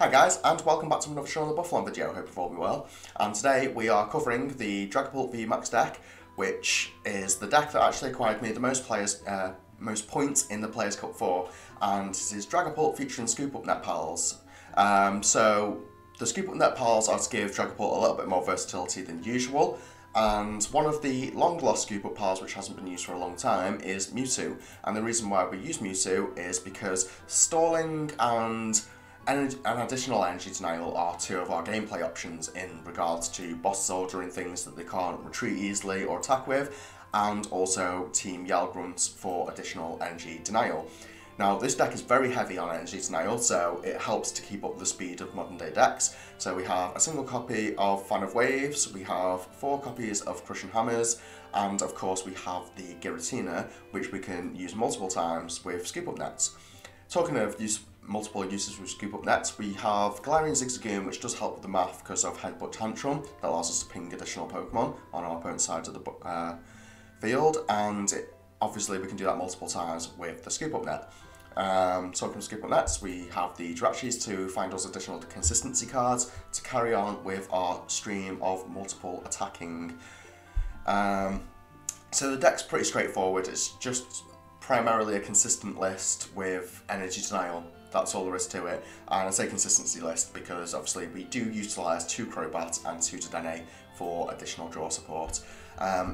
Hi guys, and welcome back to another Show on the Buffalo video. Hope you've all been well. And today we are covering the Dragapult VMAX deck, which is the deck that actually acquired me the most points in the Players Cup 4, and this is Dragapult featuring Scoop Up Net Pals. So the Scoop Up Net Pals are to give Dragapult a little bit more versatility than usual. And one of the long-lost Scoop Up Pals, which hasn't been used for a long time, is Mewtwo. And the reason why we use Mewtwo is because stalling and an additional energy denial are two of our gameplay options in regards to bosses ordering things that they can't retreat easily or attack with, and also Team Yell Grunts for additional energy denial. Now, this deck is very heavy on energy denial, so it helps to keep up the speed of modern day decks. So we have a single copy of Fan of Waves, we have 4 copies of Crushing Hammers, and of course we have the Giratina, which we can use multiple times with Scoop Up Nets. Talking of multiple uses with Scoop Up Nets, we have Galarian Zigzagoon, which does help with the math because of Headbutt Tantrum. That allows us to ping additional Pokemon on our opponent's side of the field, and obviously we can do that multiple times with the Scoop Up Net. Talking of Scoop Up Nets, we have the Drachis to find us additional consistency cards to carry on with our stream of multiple attacking. So the deck's pretty straightforward. It's just primarily a consistent list with energy denial. That's all there is to it. And I say consistency list because obviously we do utilise 2 Crobat and 2 Dedenne for additional draw support.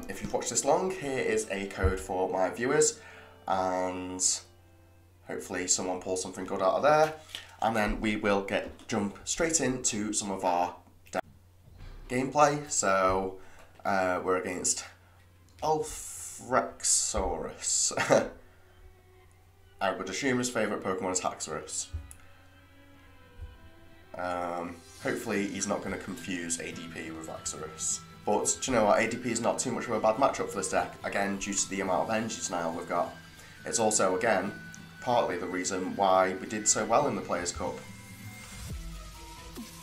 If you've watched this long, here is a code for my viewers, and hopefully someone pulls something good out of there. And then we will jump straight into some of our gameplay. So we're against Alfrexaurus. I would assume his favourite Pokemon is Haxorus. Hopefully he's not going to confuse ADP with Haxorus. But do you know what, ADP is not too much of a bad matchup for this deck, again due to the amount of energy denial we've got. It's also, again, partly the reason why we did so well in the Players Cup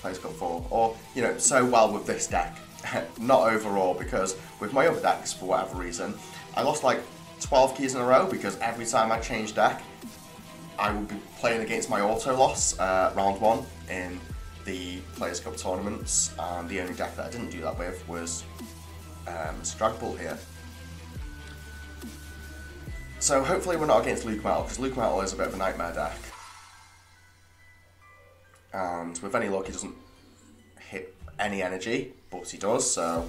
4, or, you know, so well with this deck. Not overall, because with my other decks, for whatever reason, I lost like 12 keys in a row because every time I changed deck, I would be playing against my auto loss round 1 in the Players Cup tournaments, and the only deck that I didn't do that with was Dragapult here. So hopefully we're not against Luke Metal, because Luke Metal is a bit of a nightmare deck. And with any luck he doesn't hit any energy, but he does, so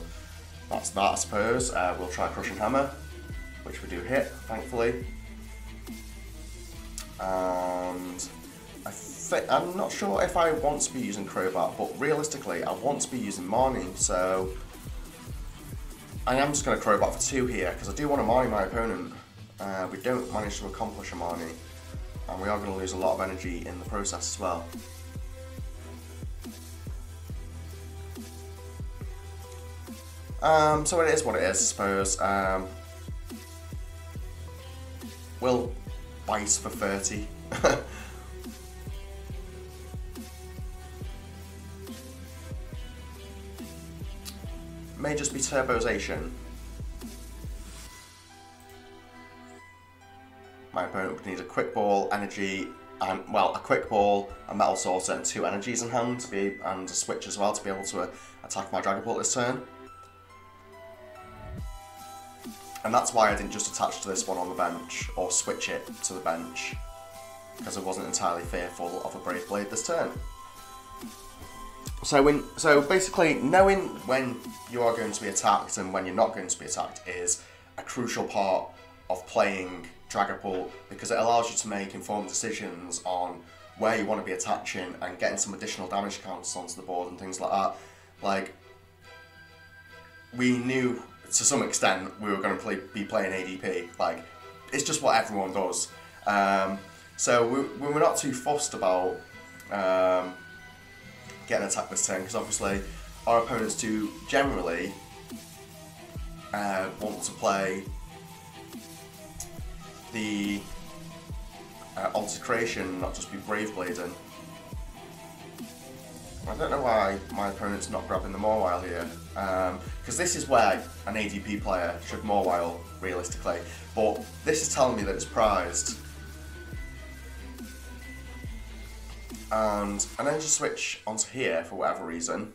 that's that I suppose. We'll try Crushing Hammer, which we do hit, thankfully. And I'm not sure if I want to be using Crobat, but realistically I want to be using Marnie, so I am just going to Crobat for 2 here, because I do want to Marnie my opponent. We don't manage to accomplish a Marnie, and we are going to lose a lot of energy in the process as well. So it is what it is, I suppose. We'll Bice for 30. May just be Turbozation. My opponent would need a Quick Ball, Energy, and, well, a Quick Ball, a Metal Saucer, and 2 energies in hand, and a Switch as well to be able to attack my Dragapult this turn. And that's why I didn't just attach to this one on the bench, or switch it to the bench, because I wasn't entirely fearful of a Brave Blade this turn. So basically, knowing when you are going to be attacked and when you're not going to be attacked is a crucial part of playing Dragapult, because it allows you to make informed decisions on where you want to be attaching and getting some additional damage counters onto the board and things like that. Like, we knew to some extent we were going to be playing ADP. Like, it's just what everyone does. So we were not too fussed about getting attacked this turn, because obviously our opponents do generally want to play the Altered Creation, not just be Brave Blading. I don't know why my opponent's not grabbing the Mawile here, because this is where an ADP player should Mawile, realistically, but this is telling me that it's prized. and an energy switch onto here for whatever reason.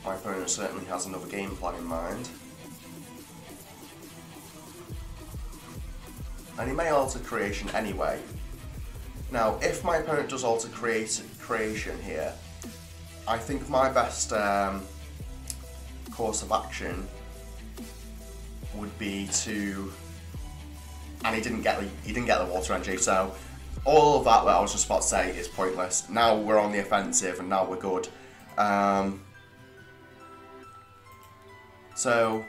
My opponent certainly has another game plan in mind. And he may alter creation anyway. Now, if my opponent does alter creation here, I think my best course of action would be to, and he didn't get the water energy, so all of that what I was just about to say is pointless. Now we're on the offensive and now we're good. So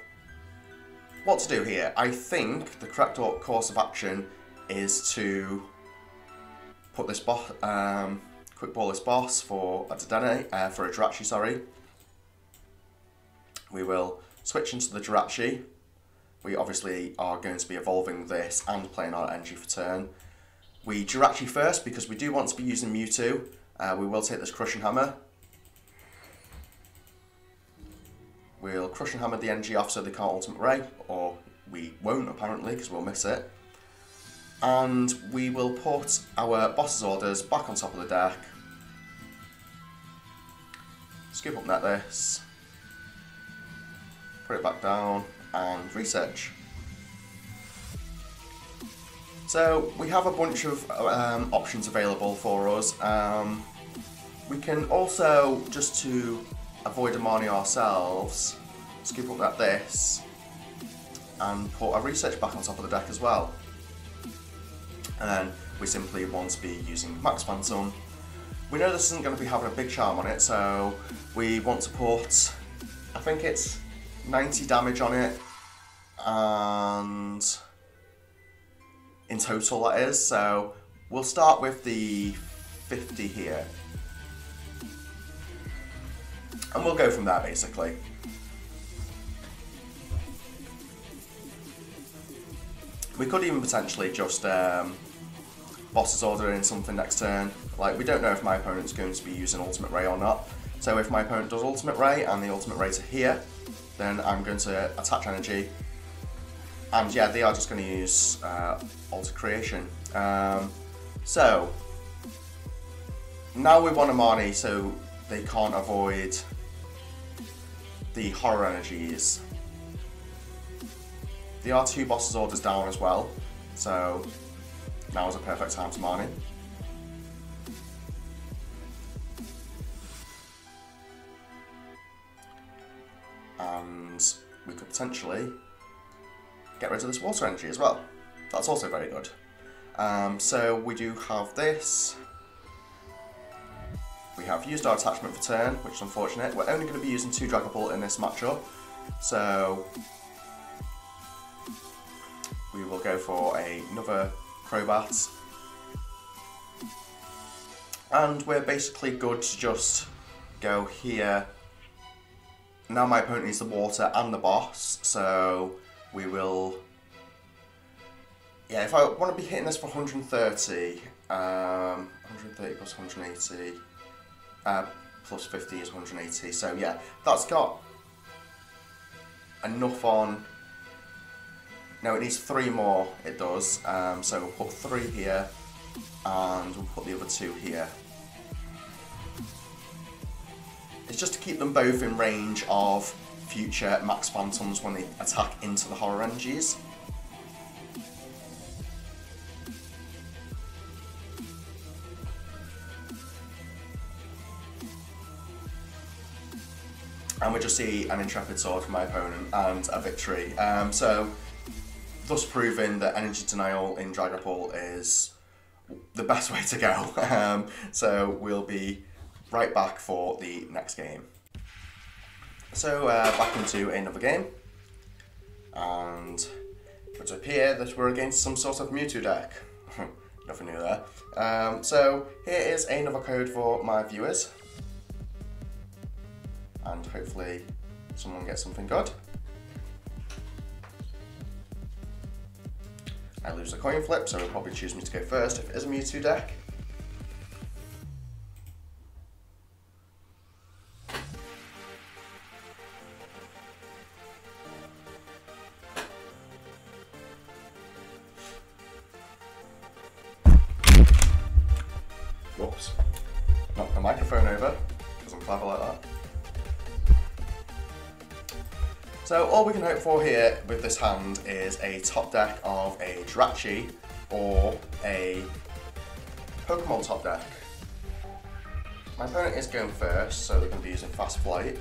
what to do here? I think the correct course of action is to put this boss, quick ball this boss for a Jirachi, sorry. We will switch into the Jirachi. We obviously are going to be evolving this and playing our energy for turn. We Jirachi first because we do want to be using Mewtwo. We will take this Crushing Hammer. We'll Crushing Hammer the energy off so they can't Ultimate Ray, or we won't apparently because we'll miss it. And we will put our boss's orders back on top of the deck. Scoop up net this, put it back down, and research. So we have a bunch of options available for us. We can also, just to avoid a Marnie ourselves, scoop up net this, and put our research back on top of the deck as well. And then we simply want to be using Max Phantom. We know this isn't going to be having a big charm on it, so we want to put, I think it's 90 damage on it, and in total that is, so we'll start with the 50 here. And we'll go from there basically. We could even potentially just boss's order in something next turn. Like, we don't know if my opponent's going to be using Ultimate Ray or not. So if my opponent does Ultimate Ray and the Ultimate Rays are here, then I'm going to attach energy. And yeah, they are just going to use Alter Creation. So now we want a Marnie so they can't avoid the horror energies. There are 2 boss's orders down as well, so now is a perfect time to Marnie. And we could potentially get rid of this water energy as well. That's also very good. So we do have this. We have used our attachment for turn, which is unfortunate. We're only going to be using 2 Dragapult in this matchup, so we will go for another Crobat. And we're basically good to just go here. Now my opponent needs the water and the boss, so we will... Yeah, if I want to be hitting this for 130, 130 plus 180, plus 50 is 180, so yeah, that's got enough on... No, it needs 3 more, it does, so we'll put 3 here, and we'll put the other 2 here. It's just to keep them both in range of future Max Phantoms when they attack into the horror energies. And we just see an Intrepid Sword from my opponent and a victory. So, thus proving that Energy Denial in Dragapult is the best way to go. So we'll be right back for the next game. So back into another game. And it would appear that we're against some sort of Mewtwo deck. Nothing new there. So here is another code for my viewers. And hopefully someone gets something good. I lose a coin flip, so he'll probably choose me to go first if it is a Mewtwo deck. Whoops. Knock the microphone over, because I'm clever like that. So all we can hope for here with this hand is a top deck of a Jirachi or a Pokemon top deck. My opponent is going first, so they're going to be using Fast Flight.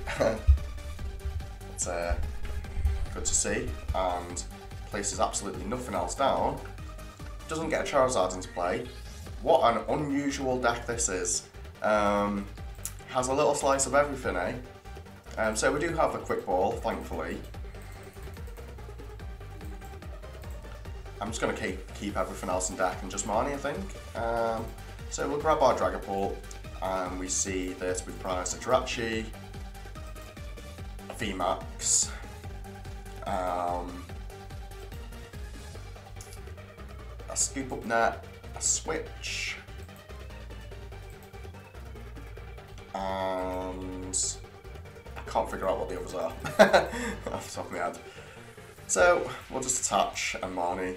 It's good to see, and places absolutely nothing else down. Doesn't get a Charizard into play. What an unusual deck this is. Has a little slice of everything, eh? So we do have a Quick Ball, thankfully. I'm just going to keep everything else in deck and just Marnie, I think. So we'll grab our Dragapult, and we see that we've prized a Jirachi, a VMAX, a Scoop Up Net, a Switch, and I can't figure out what the others are off the top of my head. So we'll just attach a Marnie.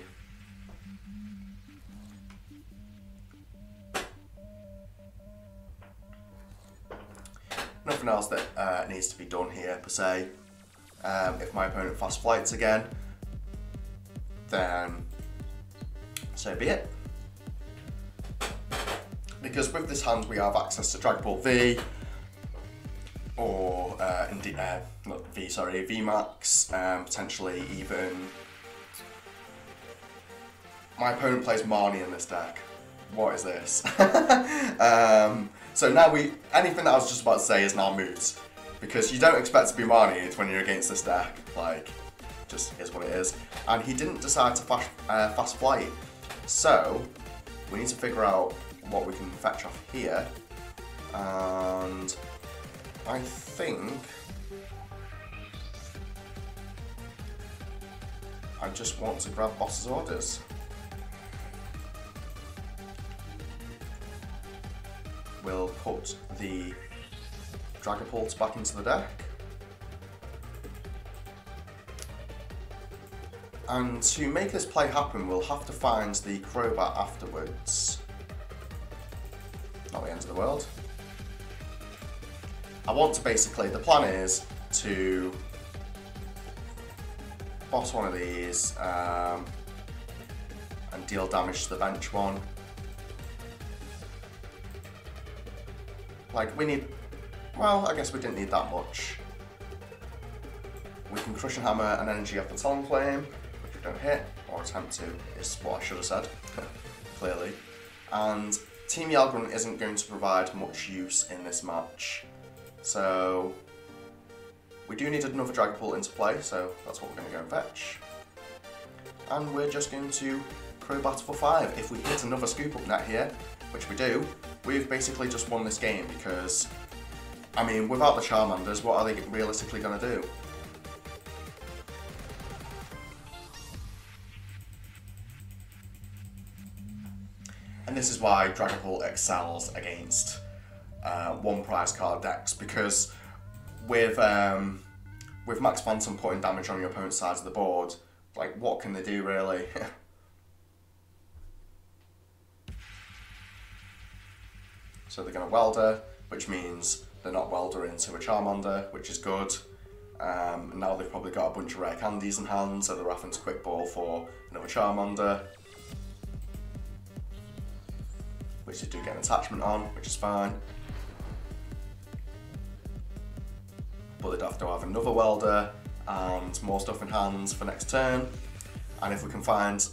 Nothing else that needs to be done here per se. If my opponent Fast Flights again, then so be it. Because with this hand we have access to Dragapult V, or not V, sorry, VMAX, potentially even. My opponent plays Marnie in this deck. What is this? So now anything that I was just about to say is now moot. Because you don't expect to be Marnie'd when you're against this deck. Like, just is what it is. And he didn't decide to Fast Flight. So, we need to figure out what we can fetch off here. And I think I just want to grab Boss's Orders. We'll put the Dragapult back into the deck. And to make this play happen, we'll have to find the Crobat afterwards. Not the end of the world. I want to basically, the plan is to boss one of these and deal damage to the bench one. Like, we need, well, I guess we didn't need that much. We can Crushing Hammer and energy up the Talonflame, which we don't hit, or attempt to, is what I should have said, clearly. And Team Yalgrunt isn't going to provide much use in this match. So, we do need another Dragapult into play, so that's what we're going to go and fetch. And we're just going to Crobat for 5. If we hit another Scoop Up Net here, which we do, we've basically just won this game because, I mean, without the Charmanders, what are they realistically going to do? And this is why Dragapult excels against one prize card decks, because with Max Phantom putting damage on your opponent's side of the board, like, what can they do really? So they're going to Welder, which means they're not Welder into a Charmander, which is good. Now they've probably got a bunch of rare candies in hand, so they're having to Quick Ball for another Charmander, which they do get an attachment on, which is fine. But they'd have to have another Welder and more stuff in hands for next turn. And if we can find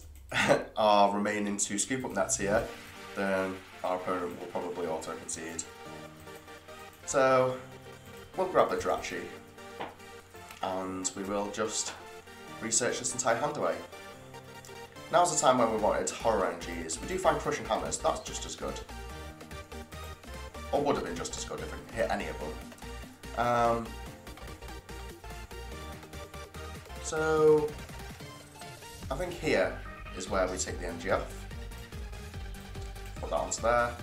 our remaining 2 Scoop Up Nets here, then our opponent will probably auto-concede. So, we'll grab the Jirachi, and we will just research this entire hand away. Now's the time when we wanted Horror Energies. We do find Crushing Hammers, that's just as good. Or would have been just as good if we hit any of them. So, I think here is where we take the energy off. Put that onto there.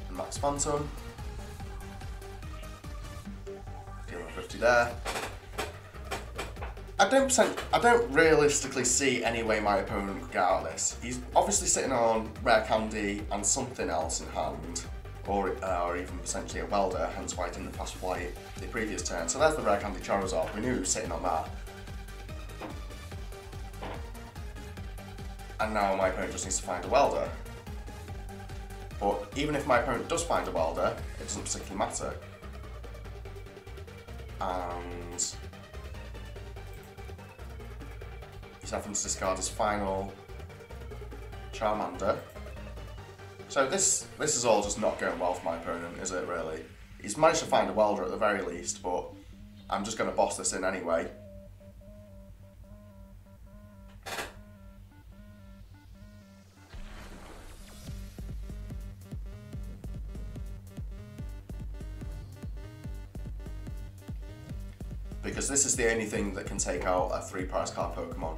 And Max Phantom. Deal with 50 there. I don't realistically see any way my opponent could get out of this. He's obviously sitting on rare candy and something else in hand, or even potentially a welder, hence why I didn't fast flight the previous turn. So there's the rare candy Charizard. We knew he was sitting on that. And now my opponent just needs to find a welder. But even if my opponent does find a welder, it doesn't particularly matter. And he's having to discard his final Charmander. So this is all just not going well for my opponent, is it really? He's managed to find a welder at the very least, but I'm just going to boss this in anyway. Because this is the only thing that can take out a 3 prize card Pokemon.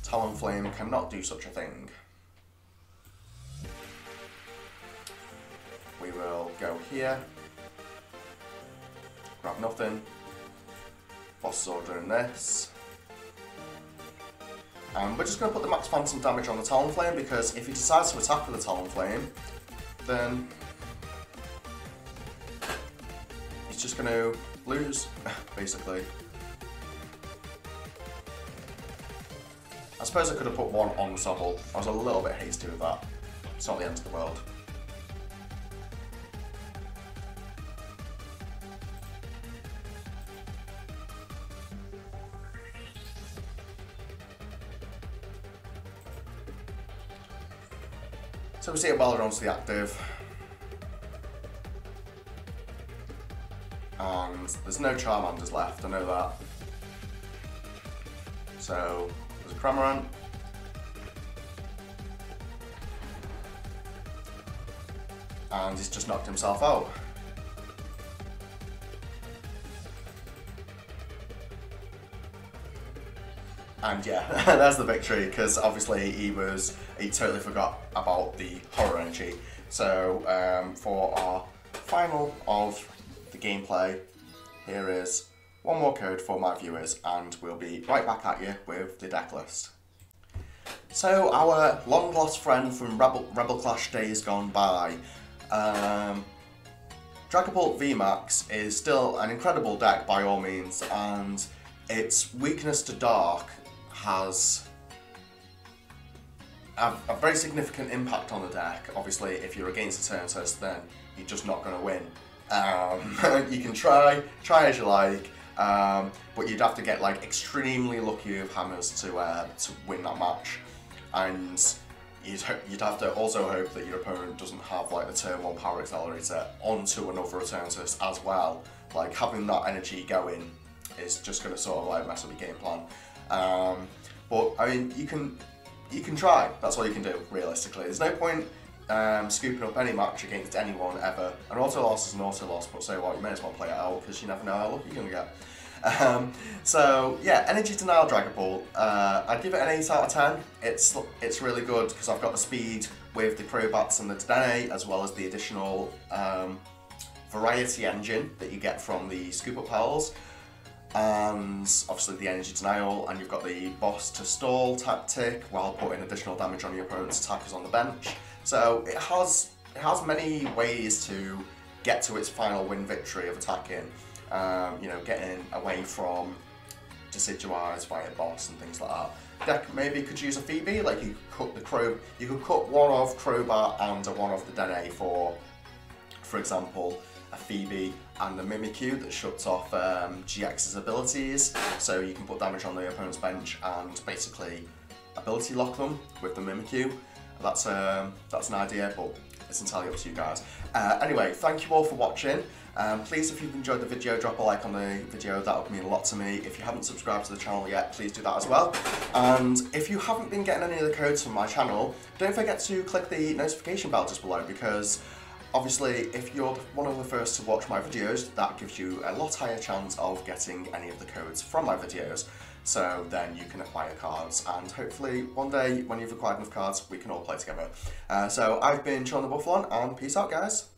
Talonflame cannot do such a thing. We will go here, grab nothing, boss is ordering this. And we're just going to put the max phantom damage on the Talonflame, because if he decides to attack with the Talonflame, then he's just going to lose, basically. I suppose I could have put one on the Sobble. I was a little bit hasty with that. It's not the end of the world. So we see a welder onto the active. And there's no Charmanders left, I know that. So there's a Cramorant. And he's just knocked himself out. And yeah, that's the victory, because obviously he totally forgot about the horror energy. So for our final of the gameplay, here is one more code for my viewers, and we'll be right back at you with the deck list. So our long lost friend from Rebel Clash days gone by, Dragapult VMAX is still an incredible deck by all means, and its weakness to Dark has a very significant impact on the deck. Obviously, if you're against a Turntist, then you're just not going to win. You can try as you like, but you'd have to get like extremely lucky with hammers to win that match, and you'd have to also hope that your opponent doesn't have like the turn 1 power accelerator onto another Turntist as well. Like having that energy going is just going to sort of like mess up your game plan. But I mean, you can try. That's all you can do, realistically. There's no point scooping up any match against anyone ever. An auto loss is an auto loss, but so what? You may as well play it out, because you never know how lucky you're gonna get. So yeah, Energy Denial Dragapult. I'd give it an 8 out of 10. It's really good because I've got the speed with the Crobats and the Dedenne, as well as the additional variety engine that you get from the Scoop Up Pals. And obviously the energy denial, and you've got the boss to stall tactic while putting additional damage on your opponent's attackers on the bench. So it has many ways to get to its final win victory of attacking. You know, getting away from Decidueyes via boss and things like that. Deck maybe could use a Phoebe, like you could cut one of Crobat and one of the Dedenne for example, a Phoebe and a Mimikyu that shuts off GX's abilities, so you can put damage on the opponent's bench and basically ability lock them with the Mimikyu. That's an idea, but it's entirely up to you guys. Anyway, thank you all for watching. Please, if you've enjoyed the video, drop a like on the video. That would mean a lot to me. If you haven't subscribed to the channel yet, please do that as well. And if you haven't been getting any of the codes from my channel, don't forget to click the notification bell just below, because obviously, if you're one of the first to watch my videos, that gives you a lot higher chance of getting any of the codes from my videos. So then you can acquire cards, and hopefully one day, when you've acquired enough cards, we can all play together. So I've been Sean the Buffalon, and peace out, guys.